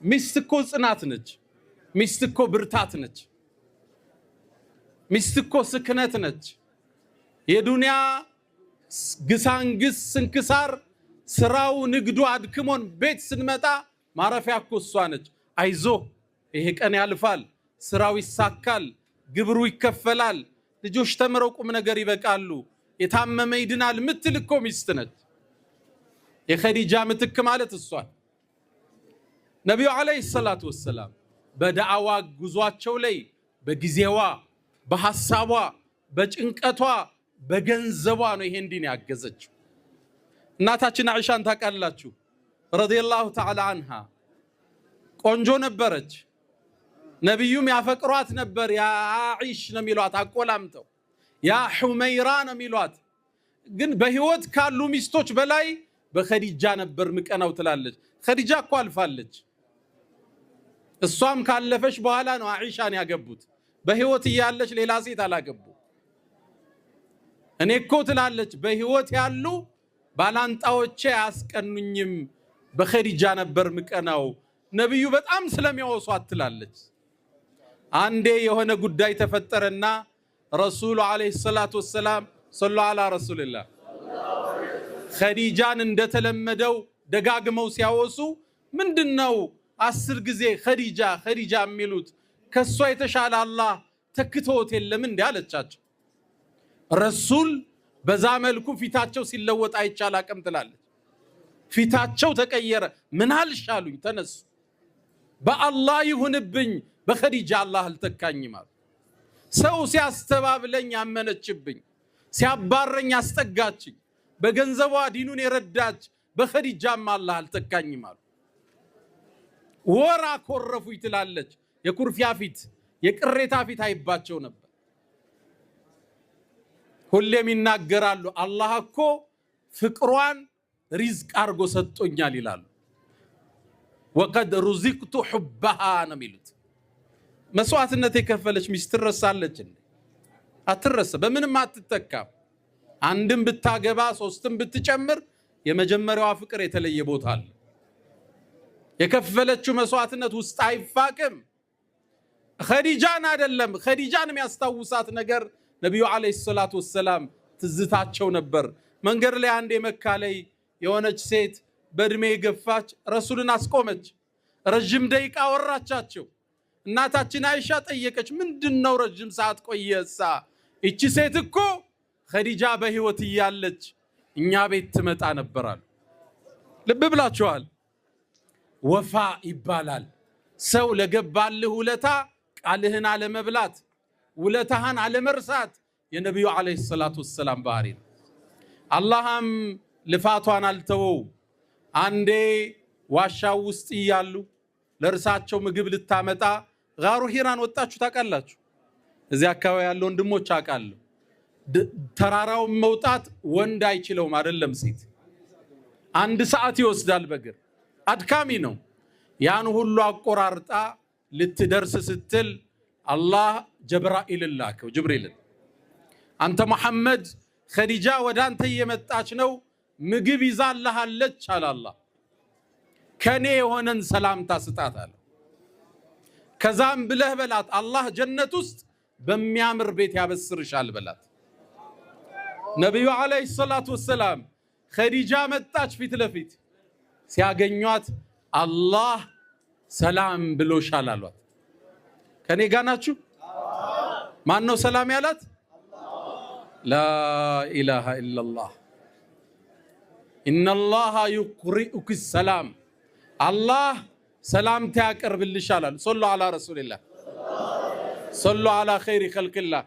ሚስትኮ ጽናት ነች ሚስትኮ ብርታት ነች ሚስትኮ ስክነት ነች የዱንያ ግሳንግስ ስንክሳር ስራው ንግዱ አድክሞን ቤት ስንመጣ ማረፊያ እኮ እሷ ነች አይዞ ይሄ ቀን ያልፋል ስራው ይሳካል ግብሩ ይከፈላል ልጆች ተመረው ቁም ነገር ይበቃሉ የታመመ ይድናል ምትልኮ ሚስት ነች የኸዲጃ ምትክ ማለት እሷ ነብዩ አለይሂ ሰላቱ ወሰለም በዳዕዋ ጉዟቸው ላይ በጊዜዋ በሐሳቧ በጭንቀቷ በገንዘቧ ነው ይሄን ዲን ያገዘችው እናታችን አይሻን ታቃላችሁ ረዲየላሁ ተዓላ አንሃ ቆንጆ ነበረች ነብዩም ያፈቅሯት ነበር ያ አይሽ ነው የሚሏት አቆላምጠው ያ ሁመይራ ነው የሚሏት ግን በህይወት ካሉ ሚስቶች በላይ በኸዲጃ ነበር ምቀናው ትላለች ኸዲጃ እኮ አልፋለች እሷም ካለፈሽ በኋላ ነው አይሻን ያገቡት በህይወት ያለች ሌላ ሴት አላገቡ እኔ እኮ ትላለች በህይወት ያሉ ባላንጣዎቼ አስቀኑኝም በኸዲጃ ነበር ምቀናው ነብዩ በጣም ስለሚያወሷት ትላለች አንዴ የሆነ ጉዳይ ተፈጠረና ረሱሉ አለይሂ ሰላቱ ወሰለም ሰለላሁ ዐላ ረሱልላህ ኸዲጃን እንደተለመደው ደጋግመው ሲያወሱ ምንድነው 10 ጊዜ ኸዲጃ ኸዲጃ የሚሉት ከሷ የተሻለ አላህ ተክቶት የለም እንዴ አለቻቸው ረሱል በዛ መልኩ ፊታቸው ሲለወጥ አይቻል አቀም ትላለች ፊታቸው ተቀየረ ምን አልሻሉኝ ተነሱ በአላህ ይሁንብኝ በኸዲጃ አላህ አልተካኝም አሉ ሰው ሲያስተባብለኝ አመነችብኝ ሲያባረኝ አስጠጋችኝ በገንዘቧ ዲኑን የረዳች በኸዲጃም አላህ አልተካኝም አሉ ወራ ኮረፉኝ ትላለች የኩርፊያ ፊት የቅሬታ ፊት አይባቸው ነበር ሁሌም ይናገራሉ አላህ እኮ ፍቅሯን ሪዝቅ አርጎ ሰጥቶኛል ይላሉ ወቀድ ሩዚቅቱ حبها ነው የሚሉት መስዋዕትነት የከፈለች ሚስት ትረሳለች እንዴ አትረሳ በምንም አትተካም አንድም ብታገባ ሶስትም ብትጨምር የመጀመሪያዋ ፍቅር የተለየ ቦታ አለ የከፈለችው መስዋዕትነት ውስጥ አይፋቅም ኸዲጃን አይደለም ኸዲጃን የሚያስታውሳት ነገር ነብዩ አለይሂ ሰላቱ ወሰለም ትዝታቸው ነበር መንገድ ላይ አንዴ መካ ላይ የሆነች ሴት በእድሜ ገፋች ረሱልን አስቆመች ረጅም ደቂቃ ወራቻቸው እናታችን አይሻ ጠየቀች ምንድነው ረጅም ሰዓት ቆየሳ እቺ ሴት እኮ ኸዲጃ በህይወት እያለች እኛ ቤት ትመጣ ነበራል ልብ ብላችኋል ወፋ ይባላል ሰው ለገባልህ ውለታ ቃልህን አለመብላት ውለታህን አለመርሳት የነብዩ አለይሂ ሰላቱ ወሰለም ባህሪ ነው አላህም ልፋቷን አልተወው አንዴ ዋሻው ውስጥ ይያሉ ለርሳቸው ምግብ ልታመጣ ጋሩ ሂራን ወጣችሁ ታቃላችሁ እዚህ አካባቢ ያለው ወንድሞች አቃሉ ተራራው መውጣት ወንድ አይችለውም አይደለም ሴት አንድ ሰዓት ይወስዳል በእግር አድካሚ ነው ያን ሁሉ አቆራርጣ ልትደርስ ስትል አላህ ጀብራኢል ላከው ጅብሪል አንተ መሐመድ ኸዲጃ ወደ አንተ እየመጣች ነው ምግብ ይዛልሃለች አላህ ከኔ የሆነን ሰላምታ ስጣት አለ ከዛም ብለህ በላት አላህ ጀነት ውስጥ በሚያምር ቤት ያበስርሻል በላት ነብዩ አለይሂ ሰላቱ ወሰለም ኸዲጃ መጣች ፊት ለፊት ሲያገኟት አላህ ሰላም ብሎሻል አሏት ከኔ ጋር ናችሁ ማን ነው ሰላም ያላት ላ ኢላሃ ኢላላህ ኢነላሃ ይቅሪኡክ ሰላም አላህ ሰላምታ ያቀርብልሻል ሰለላሁ ዐላ ረሱልላህ ሰለላሁ ዐላ ኸይሪ ኸልቅላህ